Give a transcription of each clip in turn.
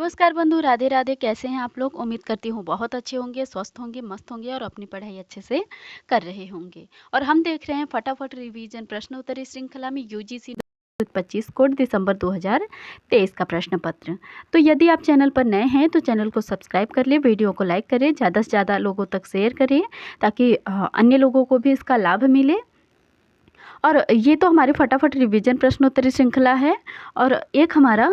नमस्कार बंधु, राधे राधे। कैसे हैं आप लोग? उम्मीद करती हूँ बहुत अच्छे होंगे, स्वस्थ होंगे, मस्त होंगे और अपनी पढ़ाई अच्छे से कर रहे होंगे। और हम देख रहे हैं फटाफट रिवीजन प्रश्नोत्तरी श्रृंखला में यूजीसी 25 कोड दिसंबर 2023 का प्रश्न पत्र। तो यदि आप चैनल पर नए हैं तो चैनल को सब्सक्राइब कर ले, वीडियो को लाइक करें, ज़्यादा से ज़्यादा लोगों तक शेयर करें ताकि अन्य लोगों को भी इसका लाभ मिले। और ये तो हमारी फटाफट रिवीजन प्रश्नोत्तरी श्रृंखला है और एक हमारा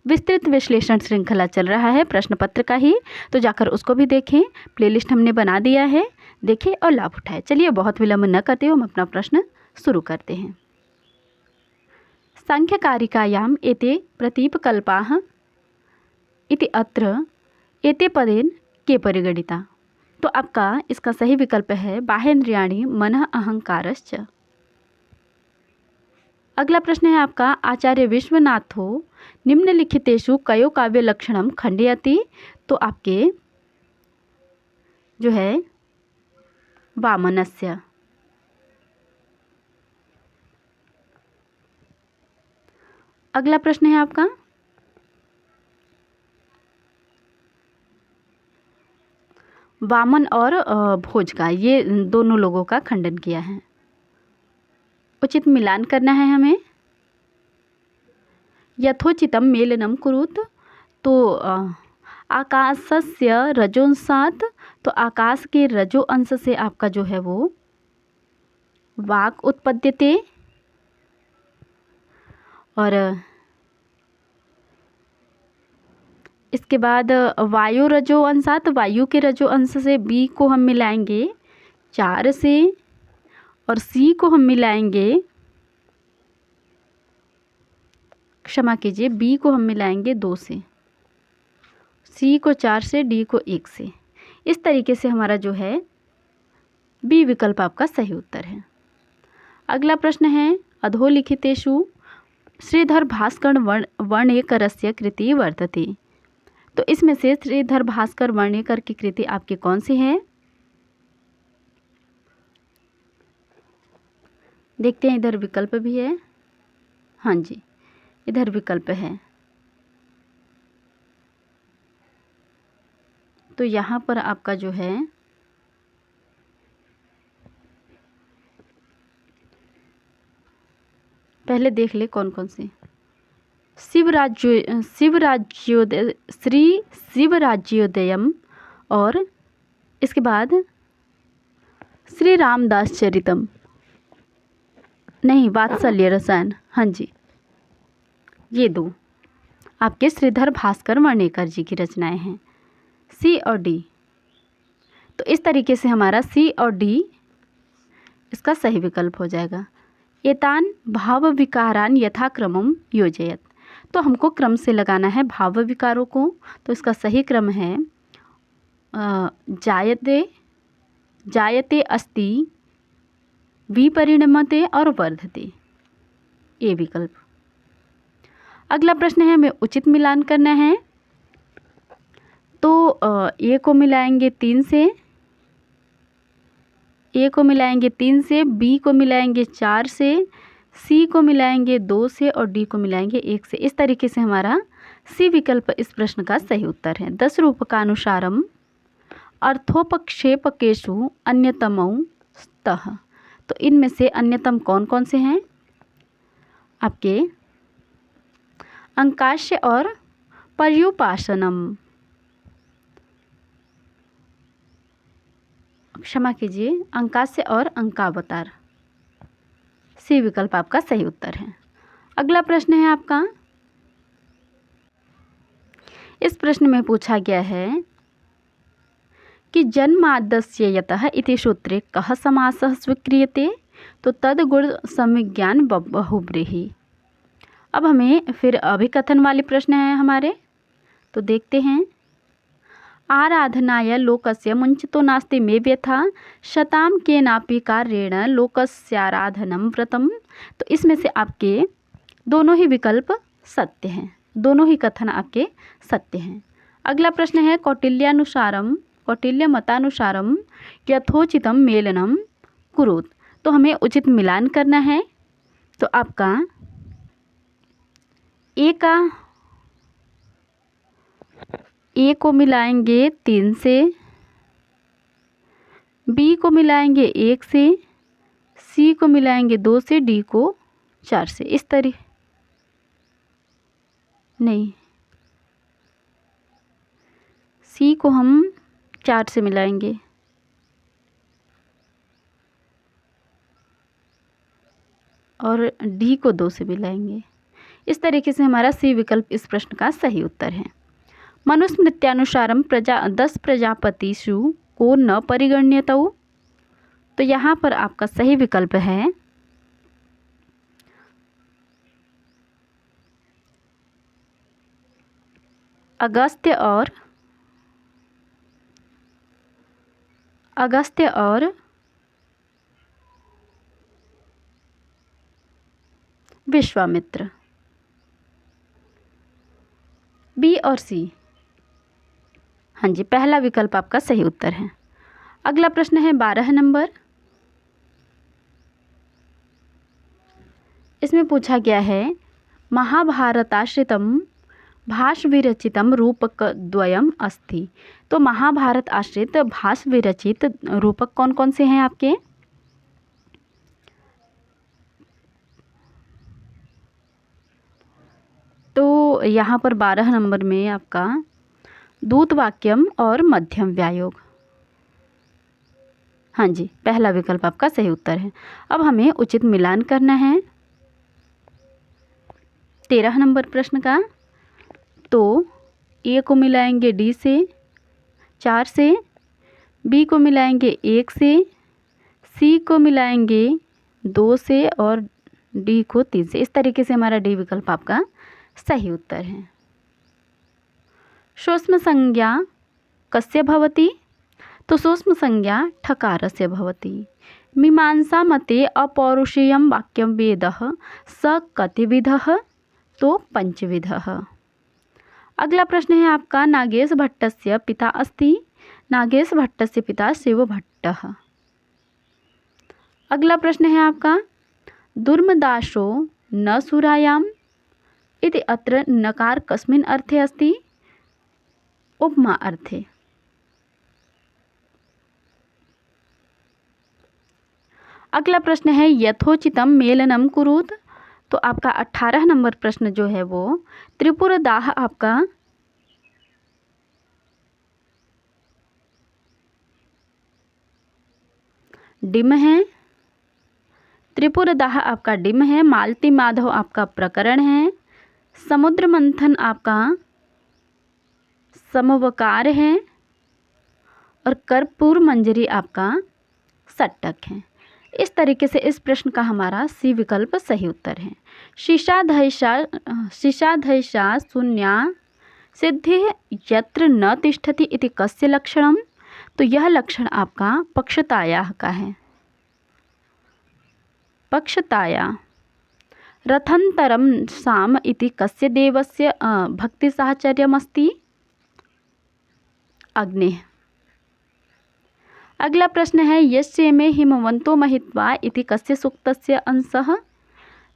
विस्तृत विश्लेषण श्रृंखला चल रहा है प्रश्न पत्र का ही, तो जाकर उसको भी देखें। प्लेलिस्ट हमने बना दिया है, देखें और लाभ उठाएं। चलिए बहुत विलंब न करते हुए हम अपना प्रश्न शुरू करते हैं। सांख्यकारिकायाम एते प्रतीपकल्पाः इति अत्र एते पदेन के परिगणिता। तो आपका इसका सही विकल्प है बाहेन्द्रियाणि मनः अहंकारश्च। अगला प्रश्न है आपका आचार्य विश्वनाथो निम्नलिखितेषु कयो काव्य लक्षणम खंडयति। तो आपके जो है वामनस्य। अगला प्रश्न है आपका वामन और भोज का, ये दोनों लोगों का खंडन किया है। उचित मिलान करना है हमें। यथोचितम मेलनम कुरुत। तो आकाशस्य रजोंशात, तो आकाश के रजो अंश से आपका जो है वो वाक् उत्पद्यते। और इसके बाद वायु रजो अंशात, वायु के रजो अंश से बी को हम मिलाएंगे 4 से और सी को हम मिलाएंगे, क्षमा कीजिए, बी को हम मिलाएंगे 2 से, सी को 4 से, डी को 1 से। इस तरीके से हमारा जो है बी विकल्प आपका सही उत्तर है। अगला प्रश्न है अधोलिखितेषु श्रीधर भास्कर वर्णेकरस्य कृति वर्तते। तो इसमें से श्रीधर भास्कर वर्णेकर की कृति आपकी कौन सी है? देखते हैं, इधर विकल्प भी है। हाँ जी, इधर विकल्प है। तो यहाँ पर आपका जो है पहले देख ले कौन कौन से। शिवराज्योदय, श्री शिवराज्योदयम, और इसके बाद श्री रामदास चरितम, नहीं, वात्सल्य रसायन। हाँ जी, ये 2 आपके श्रीधर भास्कर वर्णेकर जी की रचनाएं हैं, सी और डी। तो इस तरीके से हमारा सी और डी इसका सही विकल्प हो जाएगा। एतान भाव विकारान यथाक्रमम योजयत। तो हमको क्रम से लगाना है भाव विकारों को। तो इसका सही क्रम है जायते, जायते अस्ति, विपरिणमते और वर्धते, ये विकल्प। अगला प्रश्न है हमें उचित मिलान करना है। तो ए को मिलाएंगे 3 से, ए को मिलाएंगे 3 से, बी को मिलाएंगे 4 से, सी को मिलाएंगे 2 से और डी को मिलाएंगे 1 से। इस तरीके से हमारा सी विकल्प इस प्रश्न का सही उत्तर है। 10 रूपकानुसारम अर्थोपक्षेपकेषु अन्यतमौ स्तः। तो इनमें से अन्यतम कौन कौन से हैं? आपके अंकाश्य और पर्युपासनम, क्षमा कीजिए, अंकास्य और अंकावतार, सी विकल्प आपका सही उत्तर है। अगला प्रश्न है आपका, इस प्रश्न में पूछा गया है कि जन्माद्यस्य यतः इति सूत्रे कः समासः स्वीक्रियते। तो तद गुण संविज्ञान बहुब्रीहि। अब हमें फिर अभिकथन वाले प्रश्न हैं हमारे, तो देखते हैं। आराधनाय लोकस्य मुंचितो नास्ति मे व्यथा, शतां केनापि कार्येण लोकस्याराधनं व्रतम। तो इसमें से आपके दोनों ही विकल्प सत्य हैं, दोनों ही कथन आपके सत्य हैं। अगला प्रश्न है कौटिल्यानुसारम, कौटिल्य मतानुसारम यथोचितम मेलनम कुरुत। तो हमें उचित मिलान करना है। तो आपका ए का ए को मिलाएंगे 3 से, बी को मिलाएंगे 1 से, सी को मिलाएंगे 2 से, डी को 4 से। इस तरीके नहीं, सी को हम 4 से मिलाएंगे और डी को 2 से मिलाएंगे। इस तरीके से हमारा सी विकल्प इस प्रश्न का सही उत्तर है। मनुस्मृत्यानुसारम 10 प्रजापतिषु को न परिगण्यतौ। तो यहाँ पर आपका सही विकल्प है अगस्त्य और विश्वामित्र। बी और सी, हाँ जी, पहला विकल्प आपका सही उत्तर है। अगला प्रश्न है 12 नंबर। इसमें पूछा गया है महाभारताश्रितम भाष विरचितम रूपक द्वयम अस्ति। तो महाभारत आश्रित भाष विरचित रूपक कौन कौन से हैं आपके? तो यहाँ पर 12 नंबर में आपका दूत वाक्यम और मध्यम व्यायोग। हाँ जी, पहला विकल्प आपका सही उत्तर है। अब हमें उचित मिलान करना है 13 नंबर प्रश्न का। तो ए को मिलाएंगे डी से 4 से, बी को मिलाएंगे 1 से, सी को मिलाएंगे 2 से और डी को 3 से। इस तरीके से हमारा डी विकल्प आपका सही उत्तर है। सूक्ष्म संज्ञा कस्य भवति? तो सूक्ष्म संज्ञा ठकारस्य भवति। मीमांसा मते अपौरुषेयं वाक्यं वेदः स कतिविधः? तो पंचविधः। अगला प्रश्न है आपका नागेश भट्टस्य पिता अस्ति। नागेश भट्टस्य पिता शिवभट्टः। अगला प्रश्न है आपका दुर्मदासो न सुरायाम इति अत्र नकार कस्मिन् अर्थे अस्ति? उपमा अर्थे। अगला प्रश्न है यथोचितम मेलनम कुरुत। तो आपका 18 नंबर प्रश्न जो है वो त्रिपुरदाह आपका डिम है। त्रिपुरदाह आपका डिम है। मालती माधव आपका प्रकरण है। समुद्र मंथन आपका समवकार है और कर्पूर मंजरी आपका सट्टक है। इस तरीके से इस प्रश्न का हमारा सी विकल्प सही उत्तर है। शीशाधैषा शून्या सिद्धि यत्र न तिष्ठति इति कस्य लक्षणम? तो यह लक्षण आपका पक्षतायाः का है। पक्षताया। रथंतरम साम इति कस्य देवस्य भक्ति साहचर्यमस्ति? अग्निः। अगला प्रश्न है यस्य में हिमवंतो महित्वा इति कस्य सूक्तस्य अंशः?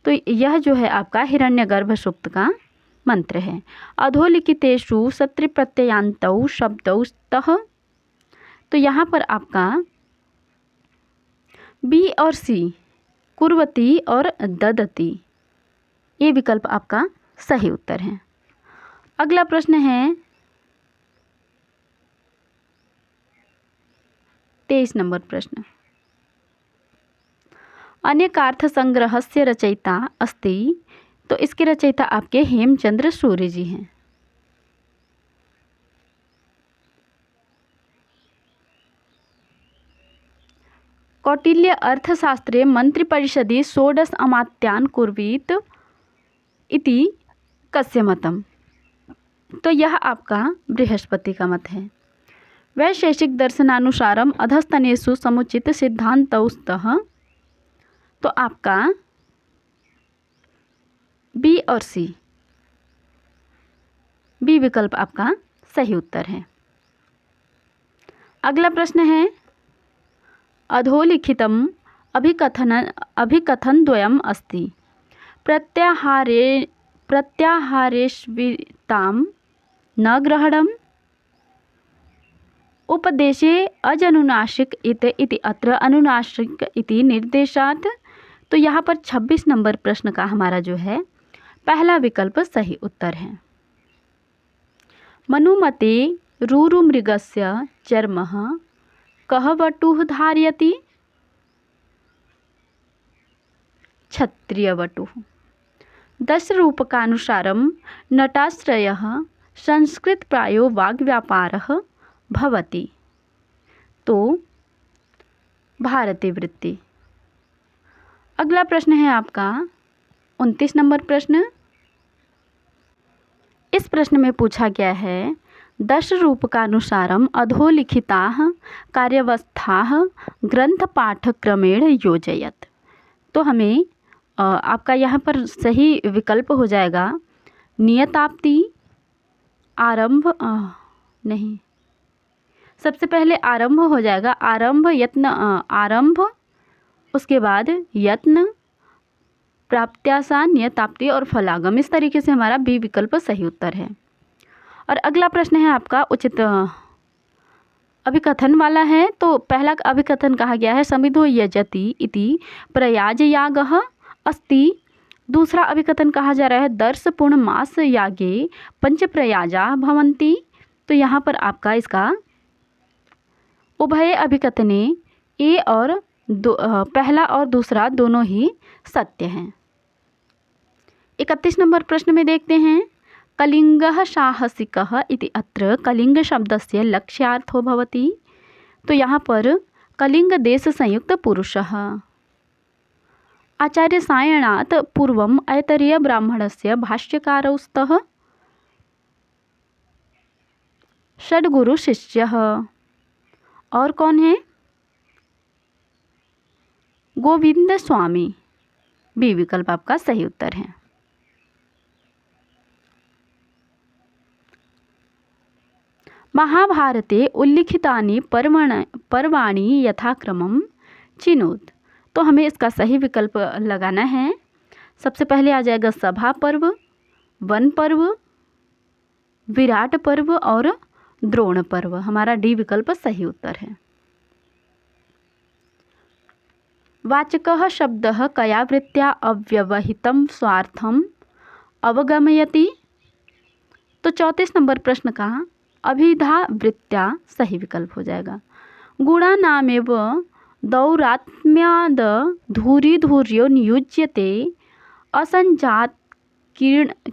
तो यह जो है आपका हिरण्यगर्भ सूक्त का मंत्र है। अधोलिखितेषु सत्र प्रत्ययान्तौ शब्दौ स्तः। तो यहाँ पर आपका बी और सी कुर्वती और ददती, ये विकल्प आपका सही उत्तर है। अगला प्रश्न है 23 नंबर प्रश्न। अनेकार्थ संग्रहस्य रचयिता अस्ति। तो इसके रचयिता आपके हेमचंद्र सूर्य जी हैं। कौटिल्य अर्थशास्त्रे मंत्रिपरिषदि षोडश अमात्यान् कुर्वीत इति कस्य मतम? तो यह आपका बृहस्पति का मत है। वैशेषिक दर्शनानुसारम अधस्तनेषु समुचित सिद्धांतौ स्तः। तो आपका बी और सी, बी विकल्प आपका सही उत्तर है। अगला प्रश्न है अधोलिखितम अभिकथन द्वयम् अस्ति। प्रत्याहारेष्वितां न ग्रहणम् उपदेशे अजनुनासिक इति अत्र अनुनासिक इति निर्देशात्। तो यहाँ पर 26 नंबर प्रश्न का हमारा जो है पहला विकल्प सही उत्तर है। मनुमते रूरुमृगस्य चर्मः कः वटुः धारयति? क्षत्रियवटुः। दशरूपकानुसारं नटाश्रयः संस्कृतप्रायो वाग्व्यापारः भवति। तो भारती वृत्ति। अगला प्रश्न है आपका 29 नंबर प्रश्न। इस प्रश्न में पूछा गया है दशरूपकानुसारम अधोलिखिताः कार्यावस्थाः ग्रंथपाठक्रमेण योजयत। तो हमें आपका यहाँ पर सही विकल्प हो जाएगा नियताप्ति, आरंभ नहीं, सबसे पहले आरंभ हो जाएगा, आरंभ यत्न, आरंभ, उसके बाद यत्न, प्राप्त्यासान, नियताप्ति और फलागम। इस तरीके से हमारा बी विकल्प सही उत्तर है। और अगला प्रश्न है आपका उचित अभिकथन वाला है। तो पहला अभिकथन कहा गया है समिधो यजति इति प्रयाजयागः अस्ति। दूसरा अभिकथन कहा जा रहा है दर्श पूर्णमास यागे पंच प्रयाजा भवन्ति। तो यहाँ पर आपका इसका उभय अभिकथने ए और पहला और दूसरा दोनों ही सत्य हैं। 31 नंबर प्रश्न में देखते हैं कलिंगः साहसिकः इति अत्र कलिंग शब्दस्य लक्ष्यार्थो भवति। तो यहाँ पर कलिंग देश संयुक्त पुरुषः। आचार्य सायणात् पूर्वम् ऐतरेय ब्राह्मणस्य भाष्यकारौ स्तः षड्गुरु शिष्यः। और कौन है? गोविंद स्वामी। बी विकल्प आपका सही उत्तर है। महाभारते उल्लिखितानि पर्वाणि यथाक्रमं चिनोत। तो हमें इसका सही विकल्प लगाना है। सबसे पहले आ जाएगा सभा पर्व, वन पर्व, विराट पर्व और द्रोण पर्व। हमारा डी विकल्प सही उत्तर है। वाचकः शब्दः कया वृत्त्या अव्यवहितं स्वार्थम अवगमयति। तो 34 नंबर प्रश्न का अभिधा वृत्त्या सही विकल्प हो जाएगा। गुणानामेव दौरात्म्याद धूर्यो नियुज्यते असंजात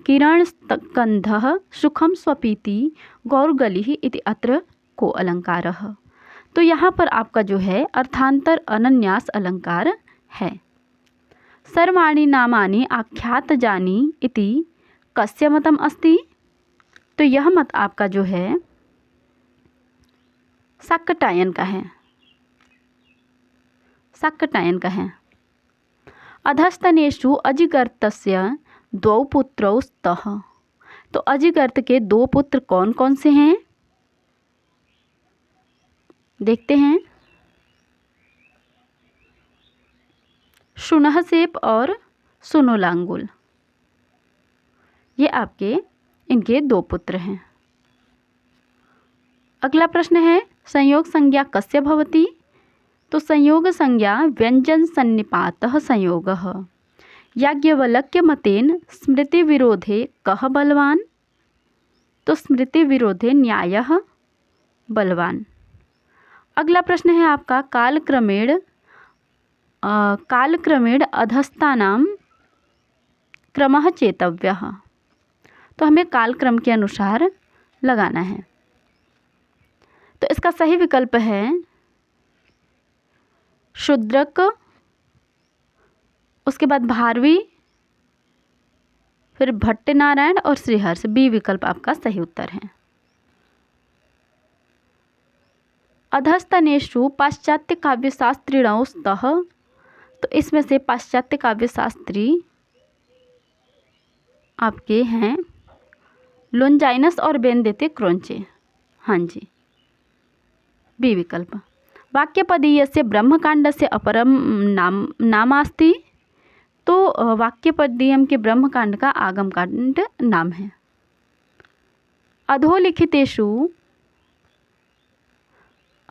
किरणस्कंधः सुखम स्वपीति गौरगलिः इति अत्र को अलंकारः। तो यहाँ पर आपका जो है अर्थांतर अनन्यास अलंकार है। सर्वाणि नामानि आख्यातजानि इति कस्य मतम अस्ति। तो यह मत आपका जो है शाक्यटायन का है, शाक्यटायन का है। अधस्तनेषु अजिगर्तस्य द्वौ पुत्रौ स्तः। तो अजिगर्त के दो पुत्र कौन कौन से हैं देखते हैं। शुनहसेप और सुनोलांगुल, ये आपके इनके दो पुत्र हैं। अगला प्रश्न है संयोग संज्ञा कस्य भवति। तो संयोग संज्ञा व्यंजन सन्निपातः संयोगः। याज्ञवल्क्य मतेन स्मृति विरोधे कः बलवान। तो स्मृति विरोधे न्यायः बलवान। अगला प्रश्न है आपका कालक्रमेण अधस्तानां क्रमः चेतव्यः। तो हमें कालक्रम के अनुसार लगाना है। तो इसका सही विकल्प है शूद्रक, उसके बाद भारवी, फिर भट्टनारायण और श्रीहर्ष। बी विकल्प आपका सही उत्तर है। अधस्तनेषु पाश्चात्य काव्यशास्त्रिणौ स्तः। तो इसमें से पाश्चात्य काव्यशास्त्री आपके हैं लोंजाइनस और बेनदेते क्रोंचे। हाँ जी, बी विकल्प। वाक्यपदीयस्य ब्रह्मकांडस्य अपरम नामास्ति। तो वाक्यपदीयम के ब्रह्मकांड का आगमकांड नाम है। अधोलिखितेषु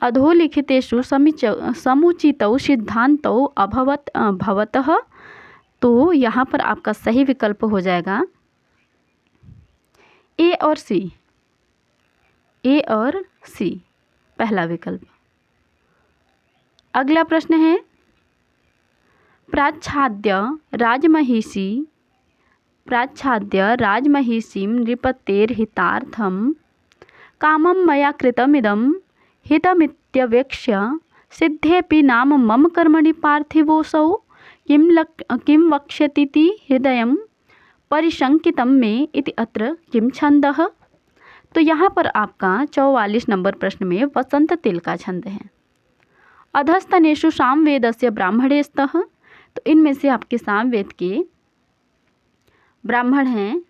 अधोलिखितेषु समुचितौ सिद्धांतौ अभवत भवतः। तो यहाँ पर आपका सही विकल्प हो जाएगा ए और सी। ए और सी पहला विकल्प। अगला प्रश्न है प्राच्छाद्य राजमहिषीं नृपतेर्हितार्थं कामं मया कृतमिदं हितमित्यवेक्ष्य सिद्धेऽपि नाम मम कर्मणि पार्थिवोऽसौ किं वक्ष्यतीति हृदयं परिशंकितं मे इति अत्र किं छन्दः। तो यहाँ पर आपका 44 नंबर प्रश्न में वसंत तिल का छंद है। अधस्तनेषु सामवेदस्य ब्राह्मणे स्तः। तो इनमें से आपके सामवेद के ब्राह्मण हैं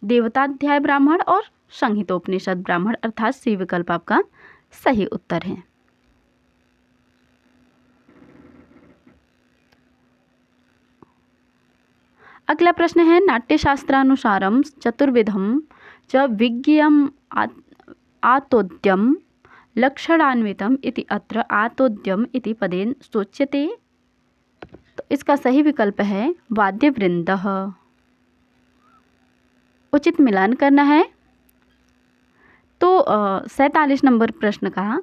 देवताध्याय ब्राह्मण और संहितोपनिषद ब्राह्मण, अर्थात सी विकल्प आपका सही उत्तर है। अगला प्रश्न है नाट्यशास्त्रानुसारं चतुर्विधं च विज्ञेयम् आतोद्यम लक्षणान्वितम् इति अत्र आतोद्यम इति पदेन सूच्यते। तो इसका सही विकल्प है वाद्यवृंदः। उचित मिलान करना है। तो 47 नंबर प्रश्न का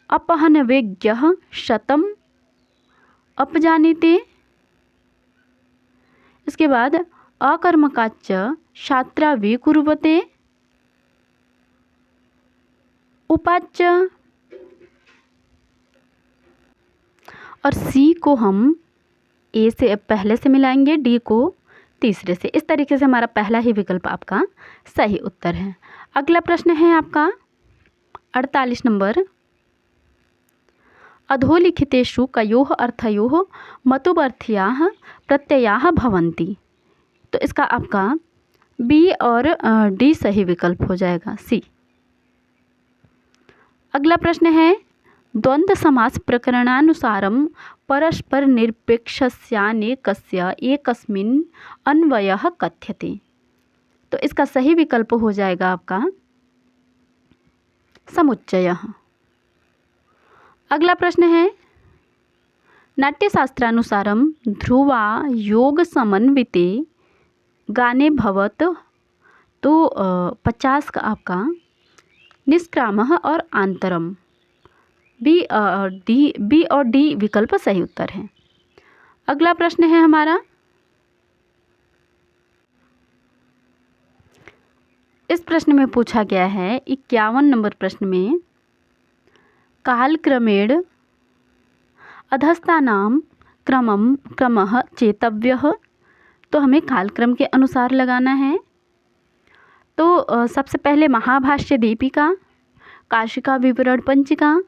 अपहनवेज्ञः शतम् अपजानीते। इसके बाद अकर्मकाच्च छात्रा विकुर्वते उपाच्च। और सी को हम ए से पहले से मिलाएंगे, डी को तीसरे से। इस तरीके से हमारा पहला ही विकल्प आपका सही उत्तर है। अगला प्रश्न है आपका 48 नंबर अधोलिखितेषु कयोः अर्थयोः मतुबर्थ्याः प्रत्ययाः भवन्ति। तो इसका आपका बी और डी सही विकल्प हो जाएगा, सी। अगला प्रश्न है द्वंद्व समास प्रकरणानुसारं परस्पर निरपेक्षस्यानेकस्य एकस्मिन् अन्वयः कथ्यते। तो इसका सही विकल्प हो जाएगा आपका समुच्चयः। अगला प्रश्न है नाट्यशास्त्रानुसारं ध्रुवा योग समन्विते गाने भवत। तो 50 का आपका निष्क्रामः और आंतरम, बी और डी विकल्प सही उत्तर है। अगला प्रश्न है हमारा इस प्रश्न में पूछा गया है 51 नंबर प्रश्न में कालक्रमेण अधस्तानां क्रमः चेतव्यः। तो हमें कालक्रम के अनुसार लगाना है। तो सबसे पहले महाभाष्य दीपिका, काशिका विवरण पंचिका,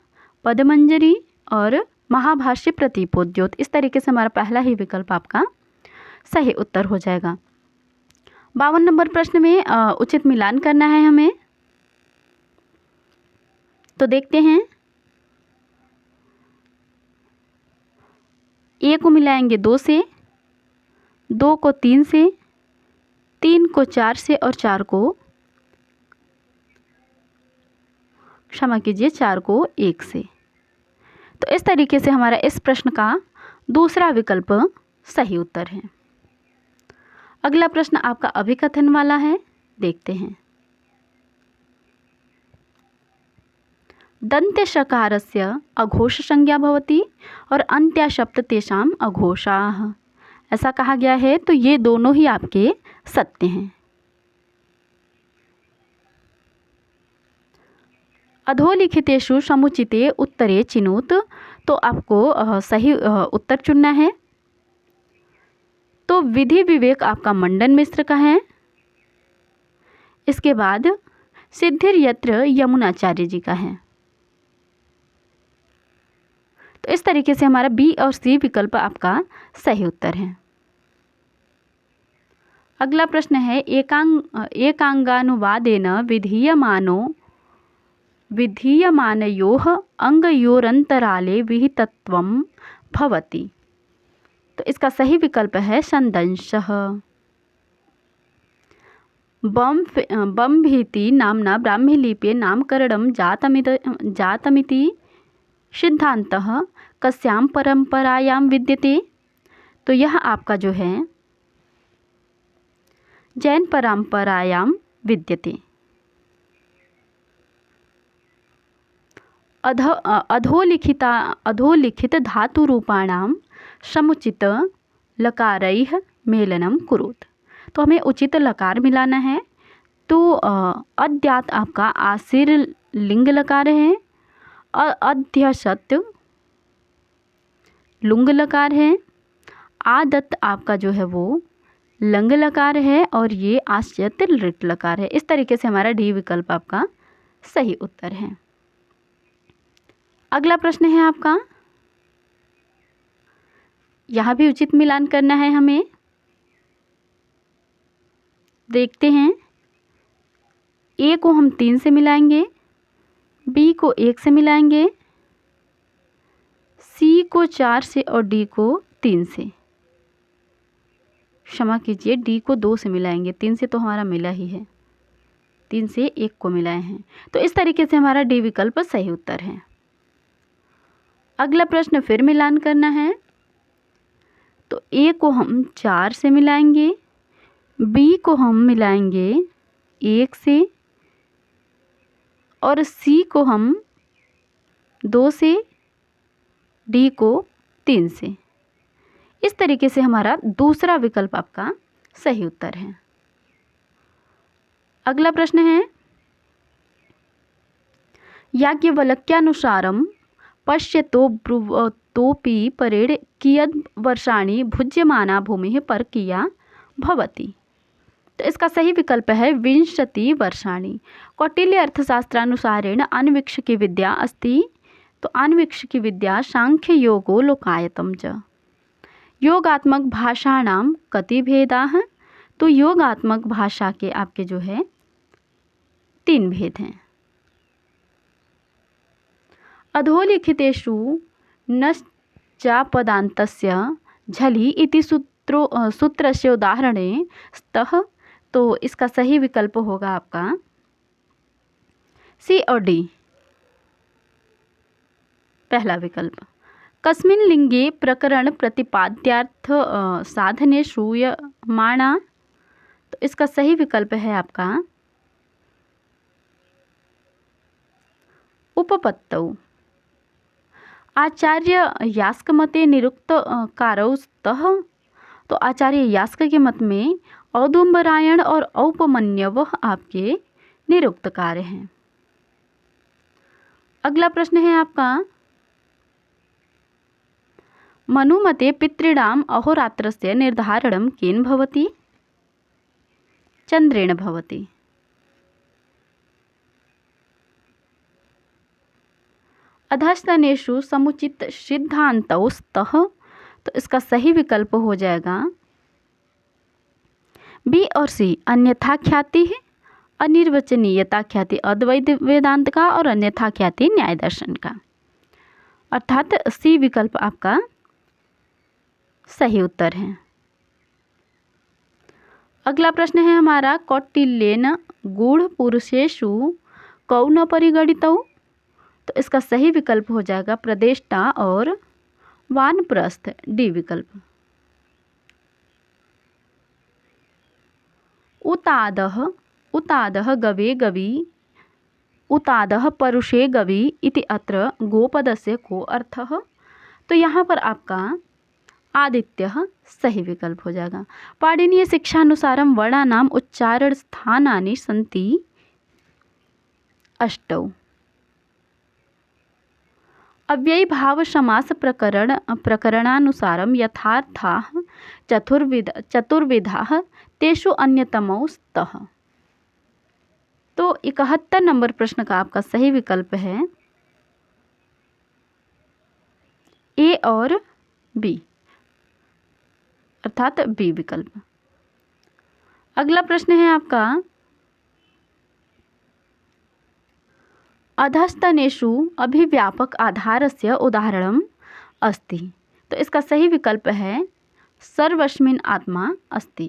पदमंजरी और महाभाष्य प्रतीपोद्योत। इस तरीके से हमारा पहला ही विकल्प आपका सही उत्तर हो जाएगा। 52 नंबर प्रश्न में उचित मिलान करना है हमें। तो देखते हैं, ए को मिलाएंगे 2 से, 2 को 3 से, 3 को 4 से और 4 को क्षमा कीजिए 4 को 1 से। तो इस तरीके से हमारा इस प्रश्न का दूसरा विकल्प सही उत्तर है। अगला प्रश्न आपका अभिकथन वाला है, देखते हैं। दन्त्यषकारस्य अघोष संज्ञा भवति और अन्त्याशप्त तेषाम अघोषाः। ऐसा कहा गया है। तो ये दोनों ही आपके सत्य हैं। अधोलिखितेषु समुचिते उत्तरे चिनोत। तो आपको सही उत्तर चुनना है। तो विधि विवेक आपका मंडन मिश्र का है। इसके बाद सिद्धिर यत्र यमुनाचार्य जी का है। तो इस तरीके से हमारा बी और सी विकल्प आपका सही उत्तर है। अगला प्रश्न है एकांगानुवादेन विधीयमानयोः अंगयोरंतराले विहितत्वं भवति। तो इसका सही विकल्प है संदंशः। बम्भीति नाम्ना ब्राह्मीलिपे नामकरणं जातमिति सिद्धान्तः कस्यां परंपरायां विद्यते? तो यह आपका जो है जैन परंपरायां विद्यते। अधोलिखित धातुरूपाणां समुचित लकारैः मेलनं कुरुत। तो हमें उचित लकार मिलाना है। तो अद्यात आपका आसिर लिंग लकार है, अध्यसत लुंग लकार है, आदत आपका जो है वो लंग लकार है और ये आश्चर्य लिट लकार है। इस तरीके से हमारा डी विकल्प आपका सही उत्तर है। अगला प्रश्न है आपका, यहाँ भी उचित मिलान करना है हमें। देखते हैं, ए को हम 3 से मिलाएंगे, बी को 1 से मिलाएंगे, सी को 4 से और डी को 3 से। क्षमा कीजिए, डी को 2 से मिलाएंगे, 3 से तो हमारा मिला ही है, 3 से 1 को मिलाए हैं। तो इस तरीके से हमारा डी विकल्प सही उत्तर है। अगला प्रश्न फिर मिलान करना है। तो ए को हम 4 से मिलाएंगे, बी को हम मिलाएंगे 1 से और सी को हम 2 से, डी को 3 से। इस तरीके से हमारा दूसरा विकल्प आपका सही उत्तर है। अगला प्रश्न है, याज्ञवल्क्यानुसारं पश्यतो ब्रुवतोपि परेड कियद् वर्षाणि भुज्यमाना भूमिः परकीया भवति। तो इसका सही विकल्प है 20 वर्षाणि। कौटिल्य अर्थशास्त्रानुसारेण अन्वीक्षकी विद्या अस्ति। तो अन्वीक्षकी विद्या सांख्य योगो लोकायतम च। योगात्मक भाषाणां कति भेदाः? तो योगात्मक भाषा के आपके जो है 3 भेद हैं। अधोलिखितेषु नश्चापदान्तस्य झलि इति सूत्रस्य उदाहरणे स्तः। तो इसका सही विकल्प होगा आपका सी और डी, पहला विकल्प। कस्मिन् लिंगे प्रकरण प्रतिपाद्यार्थ साधने श्रूयमाणा। तो इसका सही विकल्प है आपका उपपत्तौ। आचार्य यास्क मते निरुक्त कारौ स्तः। तो आचार्य यास्क के मत में औदुंबरायण और औपमन्यव आपके निरुक्त कार्य हैं। अगला प्रश्न है आपका, मनुमते पितॄणाम् अहोरात्रस्य निर्धारणं केन भवति? चंद्रेण भवति। अधस्तनेषु समुचित सिद्धान्तौ स्तः। तो इसका सही विकल्प हो जाएगा बी और सी, अन्यथा ख्याति है, अनिर्वचनीयता ख्याति अद्वैत वेदांत का और अन्यथा ख्याति न्याय दर्शन का। अर्थात सी विकल्प आपका सही उत्तर है। अगला प्रश्न है हमारा, कौटिल्येन गूढ़ पुरुषेषु कौ न परिगणितौ। तो इसका सही विकल्प हो जाएगा प्रदेष्टा और वानप्रस्थ, डी विकल्प। उतादः गवे गवी उतादः परुषे गवी इति अत्र गोपदस्य को अर्थः। तो यहाँ पर आपका आदित्यः सही विकल्प हो जाएगा। पाणिनीय शिक्षानुसारं वर्णानाम् उच्चारण स्थानानि सन्ति 8। अव्ययी भाव समास प्रकरणानुसारं यथार्थाः चतुर्विधाः तेषु अन्यतमौ स्तः। तो 71 नंबर प्रश्न का आपका सही विकल्प है ए और बी, अर्थात बी विकल्प। अगला प्रश्न है आपका, अधस्तनेषु अभिव्यापक आधारस्य उदाहरणम् अस्ति। तो इसका सही विकल्प है सर्वस्मिन् आत्मा अस्ति।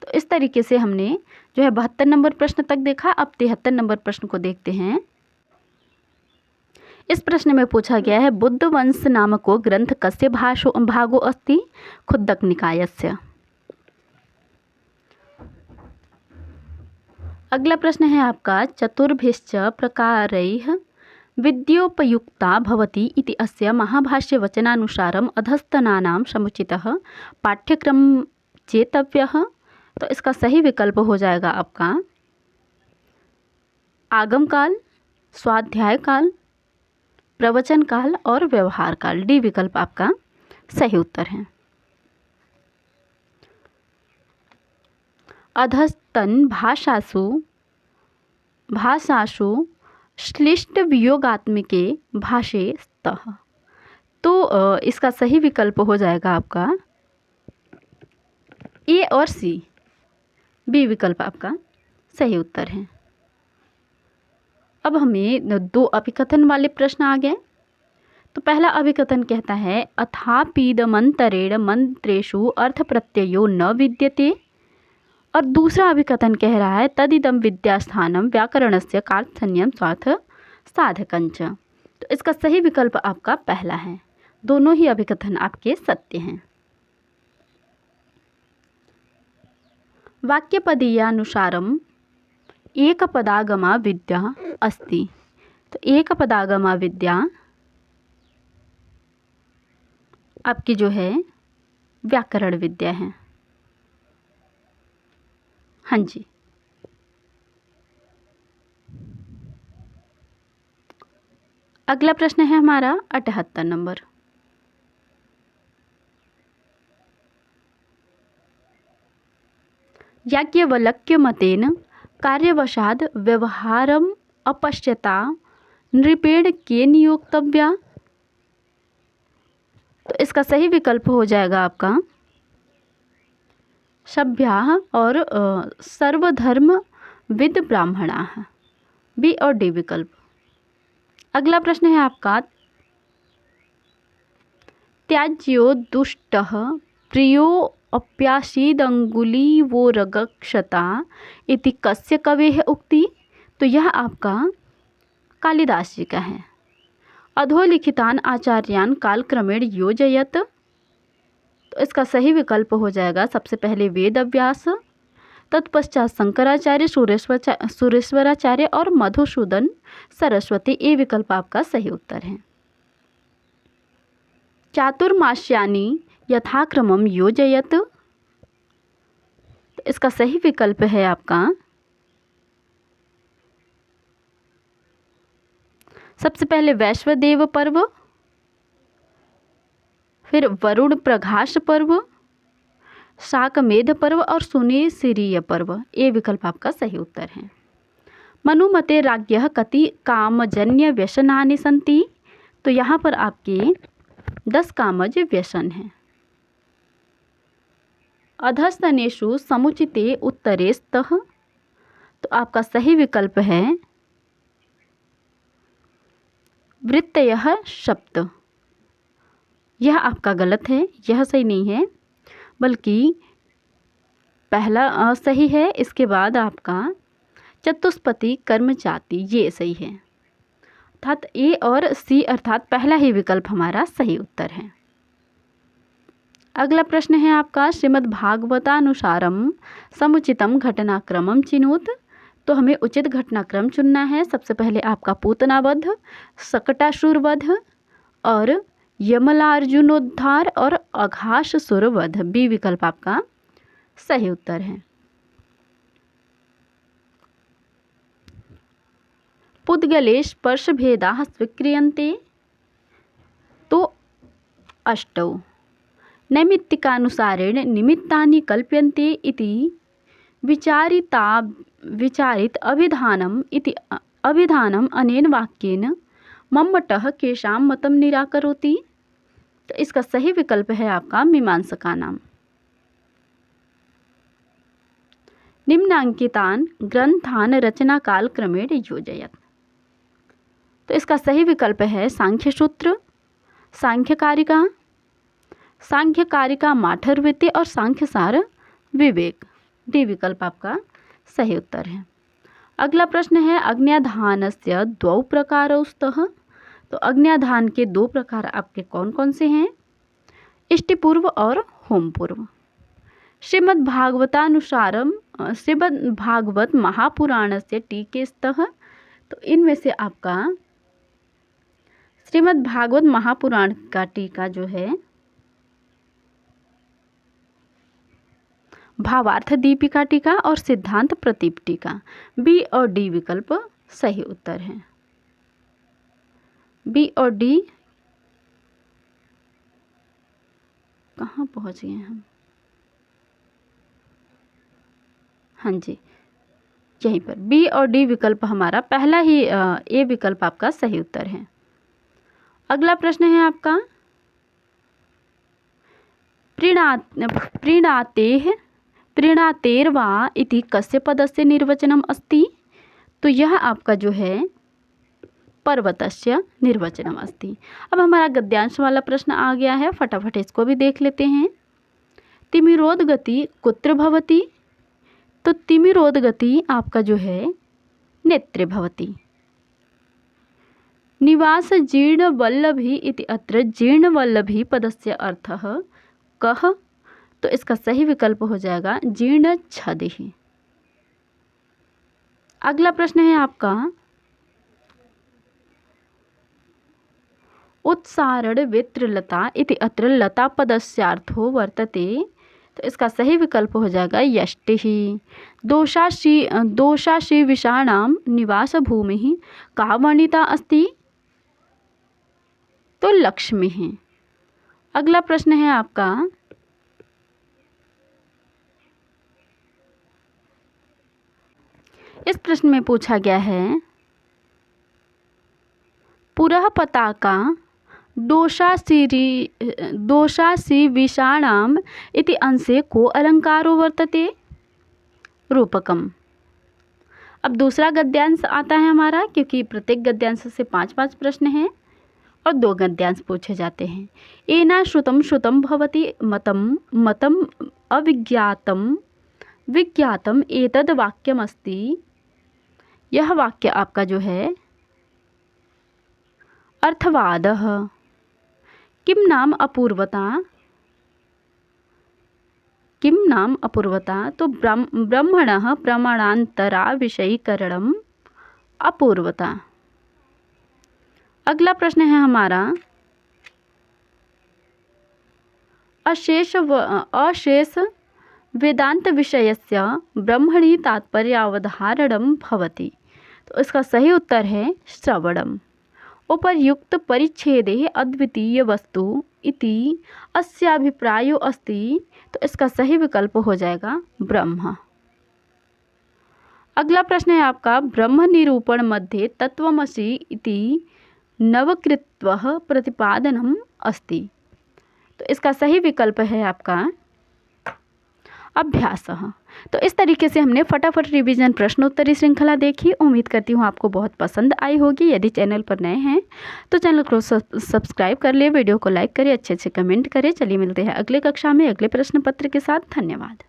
तो तो इस तरीके से हमने जो है 72 नंबर प्रश्न तक देखा। अब 73 नंबर प्रश्न को देखते हैं। इस प्रश्न में पूछा गया है बुद्ध वंश नामको ग्रंथ कस्य भागो अस्ति खुद्दक निकायस्य। अगला प्रश्न है आपका चतुर्भिश्च प्रकारैः विद्योपयुक्ता भवति इति अस्य महाभाष्य वचनानुसारम अधस्तनानां समुचितः पाठ्यक्रम चेतव्यः। तो इसका सही विकल्प हो जाएगा आपका आगम काल, स्वाध्याय काल, प्रवचन काल और व्यवहार काल। डी विकल्प आपका सही उत्तर है। अधस्तन भाषासु श्लिष्ट वियोगात्मिके भाषे स्तः। तो इसका सही विकल्प हो जाएगा आपका ए और सी। बी विकल्प आपका सही उत्तर है। अब हमें 2 अभिकथन वाले प्रश्न आ गए। तो पहला अभिकथन कहता है अथापीदमंतरेण मंत्रेषु अर्थ प्रत्ययो न विद्यते। और दूसरा अभिकथन कह रहा है तदिदम विद्यास्थानम व्याकरणस्य कार्त्स्यम स्वार्थ साधकंच। तो इसका सही विकल्प आपका पहला है। दोनों ही अभिकथन आपके सत्य हैं। वाक्यपदीयानुसारम एक पदागमा विद्या अस्ति। तो एक पदागमा विद्या आपकी जो है व्याकरण विद्या है। हाँ जी। अगला प्रश्न है हमारा 78 नंबर। याज्ञवल्क्य मतेन कार्यवशाद व्यवहारम अपश्यता नृपेण के नियोक्तव्या। तो इसका सही विकल्प हो जाएगा आपका सभ्याः और सर्वधर्म विद ब्राह्मणाः। बी और डी विकल्प। अगला प्रश्न है आपका त्याज्यो दुष्टः प्रियो अप्यासीदंगुलीवोरगक्षता इति कस्य कवेः उक्ति। तो यह आपका कालिदास जी का है। अधोलिखितान आचार्यान कालक्रमेण योजयत। तो इसका सही विकल्प हो जाएगा सबसे पहले वेद व्यास, तत्पश्चात शंकराचार्य, सुरेश्वराचार्य और मधुसूदन सरस्वती। ये विकल्प आपका सही उत्तर है। चातुर्मास्यानि यथाक्रमम योजयत। तो इसका सही विकल्प है आपका सबसे पहले वैश्वदेव पर्व, फिर वरुण प्रघाष पर्व, शाकमेध पर्व और सुनीसिरीय पर्व। ये विकल्प आपका सही उत्तर है। मनुमते राज्ञः कति कामजन्य व्यसनानि सन्ति। तो यहाँ पर आपके 10 कामज व्यसन हैं। अधस्तनेषु समुचिते उत्तरे स्तः। तो आपका सही विकल्प है वृत्तयः सप्त। यह आपका गलत है, यह सही नहीं है, बल्कि पहला सही है। इसके बाद आपका चतुष्पति कर्म जाति ये सही है। अर्थात ए और सी अर्थात पहला ही विकल्प हमारा सही उत्तर है। अगला प्रश्न है आपका श्रीमद् भागवतानुसारम समुचितम घटनाक्रमम चिनोत। तो हमें उचित घटनाक्रम चुनना है। सबसे पहले आपका पूतना वध, सकटासुर वध और यमलार्जुनोद्धार और अघासुर वध। बी विकल्प आपका सही उत्तर है। पुद्गले स्पर्शभेदाः स्वीक्रियन्ते। तो 8 नैमित्तिकानुसारेण निमित्तानि कल्प्यन्ते इति विचारित अभिधानम अनेन वाक्येन मम्मटः केषां मतं निराकरोति। तो इसका सही विकल्प है आपका मीमांसकानां। निम्नांकितान ग्रंथान रचना काल क्रमेण योजयत। तो इसका सही विकल्प है सांख्य सूत्र, सांख्य कारिका माठरवृत्ति और सांख्य सार विवेक। डी विकल्प आपका सही उत्तर है। अगला प्रश्न है अग्न्याधानस्य द्वौ प्रकारौ स्तः। तो अग्न्याधान के दो प्रकार आपके कौन कौन से हैं? इष्टिपूर्व और होमपूर्व। श्रीमद्भागवतानुसारम श्रीमद्भागवत महापुराणस्य टीकेस्तः। तो इनमें से आपका श्रीमद्भागवत महापुराण का टीका जो है भावार्थ दीपिका टीका और सिद्धांत प्रदीप टीका। बी और डी विकल्प सही उत्तर है। बी और डी कहाँ पहुँच गए हम? हाँ जी, यहीं पर बी और डी विकल्प हमारा पहला ही ए विकल्प आपका सही उत्तर है। अगला प्रश्न है आपका प्रीणातेर्वा इति कस्य पदस्य निर्वचनम अस्ति। तो यह आपका जो है पर्वतस्य निर्वचनम अस्ति। अब हमारा गद्यांश वाला प्रश्न आ गया है, फटाफट इसको भी देख लेते हैं। तिमिरोदगति कुत्र भवति। तो तिमिरोदगति आपका जो है नेत्रे भवति। निवास जीर्णवल्लभी इति अत्र जीर्णवल्लभी पदस्य अर्थः कः। तो इसका सही विकल्प हो जाएगा जीर्णच्छदिः। अगला प्रश्न है आपका उत्सारण वित्रलता इति अत्र लता पदस्यार्थो वर्तते। तो इसका सही विकल्प हो जाएगा यष्टिः। दोषाशी विषाणां निवास भूमिः का वर्णिता अस्ति। तो लक्ष्मीः। अगला प्रश्न है आपका इस प्रश्न में पूछा गया है पुरः पताका दोषासी विषाणाम इति अंशे को अलंकारो वर्तते। रूपकम। अब दूसरा गद्यांश आता है हमारा, क्योंकि प्रत्येक गद्यांश से 5-5 प्रश्न हैं और 2 गद्यांश पूछे जाते हैं। एना श्रुतं श्रुतं भवति मतम विज्ञातम एतद् वाक्यमस्ति। यह वाक्य आपका जो है अर्थवादः। किम नाम अपूर्वता। तो ब्रह्मणः प्रमाणान्तरा विषयीकरणम् अपूर्वता। अगला प्रश्न है हमारा अशेष वेदांत विषयस्य ब्रह्मणि तात्पर्यावधारणं भवति। तो इसका सही उत्तर है श्रवणम्। उपर्युक्त परिच्छेदे अद्वितीय वस्तु इति अस्याभिप्रायो अस्ति। तो इसका सही विकल्प हो जाएगा ब्रह्म। अगला प्रश्न है आपका ब्रह्म निरूपण मध्ये तत्वमसि इति नवकृत्वः प्रतिपादनम् अस्ति। तो इसका सही विकल्प है आपका अभ्यासः। तो इस तरीके से हमने फटाफट रिवीजन प्रश्नोत्तरी श्रृंखला देखी। उम्मीद करती हूँ आपको बहुत पसंद आई होगी। यदि चैनल पर नए हैं तो चैनल को सब्सक्राइब कर ले, वीडियो को लाइक करें, अच्छे अच्छे कमेंट करें। चलिए मिलते हैं अगले कक्षा में अगले प्रश्न पत्र के साथ। धन्यवाद।